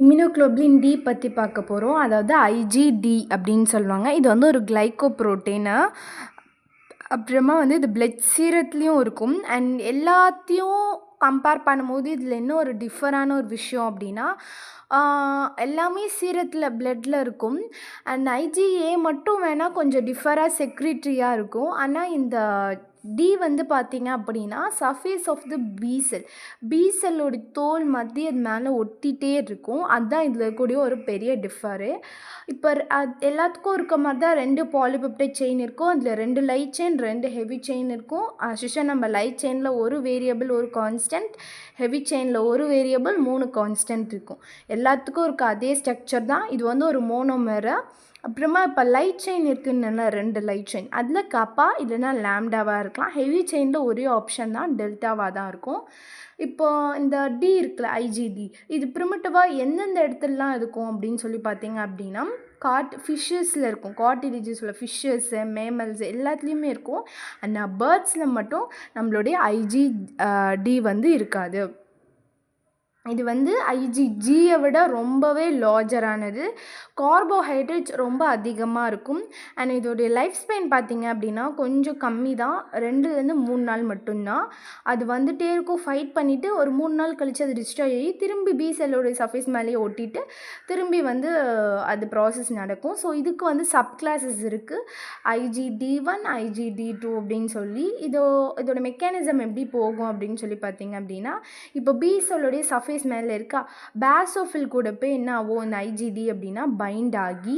Immunoglobulin D பற்றி பார்க்க போகிறோம். அதாவது ஐஜிடி அப்படின்னு சொல்லுவாங்க. இது வந்து ஒரு கிளைகோப்ரோட்டீனு. அப்புறமா வந்து இது பிளட் சீரத்துலேயும் இருக்கும். அண்ட் எல்லாத்தையும் கம்பேர் பண்ணும்போது இதில் என்ன ஒரு டிஃபரான ஒரு விஷயம் அப்படின்னா, எல்லாமே சீரத்தில் பிளட்டில் இருக்கும். அண்ட் ஐஜிஏ மட்டும் வேணால் கொஞ்சம் டிஃபராக செக்ரிட்ரியாக இருக்கும். ஆனால் இந்த டி வந்து பார்த்தீங்க அப்படின்னா surface of the B cell. B செல்லோட தோல் மத்திய அது மேலே ஒட்டிகிட்டே இருக்கும். அதுதான் இதில் இருக்கக்கூடிய ஒரு பெரிய டிஃபரு. இப்போ எல்லாத்துக்கும் இருக்க மாதிரி தான் 2 பாலிபெப்டைட் செயின் இருக்கும். அதில் 2 லைட் செயின், 2 ஹெவி செயின் இருக்கும். நம்ம லைட் செயினில் ஒரு வேரியபிள், ஒரு கான்ஸ்டன்ட், ஹெவி செயினில் ஒரு வேரியபிள், 3 கான்ஸ்டன்ட் இருக்கும். எல்லாத்துக்கும் இருக்க அதே ஸ்ட்ரக்சர் தான். இது வந்து ஒரு மோனோமேரு. அப்புறமா இப்போ லைட் செயின் இருக்குன்னு 2 லைட் செயின், அதில் கப்பா இல்லைன்னா லேம்டாவாக இருக்கலாம். ஹெவி செயினில் ஒரே ஆப்ஷன் தான் டெல்டாவாக தான் இருக்கும். இப்போது இந்த டி இருக்குல்ல, ஐஜிடி, இது ப்ரிமிட்டிவாக எந்தெந்த இடத்துலலாம் இருக்கும் அப்படின்னு சொல்லி பார்த்தீங்க அப்படின்னா, ஃபிஷ்ஷஸில் இருக்கும். கார்டிலேஜஸில் ஃபிஷ்ஷஸ்ஸு, மேமல்ஸ் எல்லாத்துலேயுமே இருக்கும். ஆனால் பேர்ட்ஸில் மட்டும் நம்மளுடைய டி வந்து இருக்காது. இது வந்து ஐஜிஜியை விட ரொம்பவே லார்ஜரானது. கார்போஹைட்ரேட்ஸ் ரொம்ப அதிகமாக இருக்கும். அண்ட் இதோடைய லைஃப் ஸ்பேன் பார்த்திங்க அப்படின்னா கொஞ்சம் கம்மி தான். 2லேருந்து 3 நாள் மட்டும்தான். அது வந்துகிட்டே இருக்கும், ஃபைட் பண்ணிவிட்டு ஒரு 3 நாள் கழித்து அது டிஸ்ட்ராய் ஆகி திரும்பி பி செல்லோடைய சர்ஃபேஸ் மேலேயே ஒட்டிட்டு திரும்பி வந்து அது ப்ராசஸ் நடக்கும். ஸோ இதுக்கு வந்து சப் கிளாஸஸ் இருக்குது. ஐஜிடி1, ஐஜிடி2 அப்படின்னு சொல்லி. இதோட மெக்கானிசம் எப்படி போகும் அப்படின்னு சொல்லி பார்த்தீங்க அப்படின்னா, இப்போ பி செல்லோடைய சர்ஃபேஸ் மேலே இருக்கா, பேசோஃபில் கூட போய் என்ன ஆகும், இந்த ஐஜிடி அப்படின்னா பைண்ட் ஆகி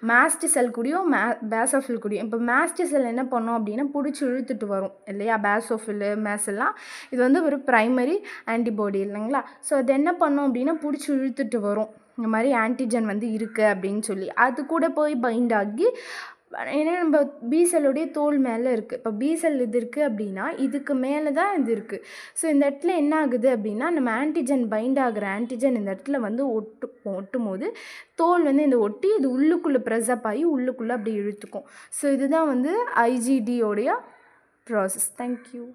மாஸ்ட் செல் கூடயும் பேசோஃபில் கூடயும். இப்போ மாஸ்ட் செல் என்ன பண்ணோம் அப்படின்னா பிடிச்சி இழுத்துட்டு வரும் இல்லையா, பேசோஃபில் மேஸெல்லாம். இது வந்து ஒரு ப்ரைமரி ஆன்டிபாடி இல்லைங்களா. ஸோ அது என்ன பண்ணோம் அப்படின்னா பிடிச்சி இழுத்துட்டு வரும், இந்த மாதிரி ஆன்டிஜன் வந்து இருக்குது அப்படின்னு சொல்லி. அது கூட போய் பைண்ட் ஆகி, ஏன்னா நம்ம பி செல்லுடைய தோல் மேலே இருக்குது. இப்போ பி செல் இது இருக்குது அப்படின்னா இதுக்கு மேலே தான் இது இருக்குது. ஸோ இந்த இடத்துல என்ன ஆகுது அப்படின்னா, நம்ம ஆன்டிஜன் பைண்ட் ஆகிற ஆன்டிஜன் இந்த இடத்துல வந்து ஒட்டும் போது தோல் வந்து இந்த ஒட்டி இது உள்ளுக்குள்ளே ப்ரெஸ்அப் ஆகி உள்ளுக்குள்ளே அப்படி இழுத்துக்கும். ஸோ இதுதான் வந்து ஐஜிடியோடைய ப்ராசஸ். தேங்க்யூ.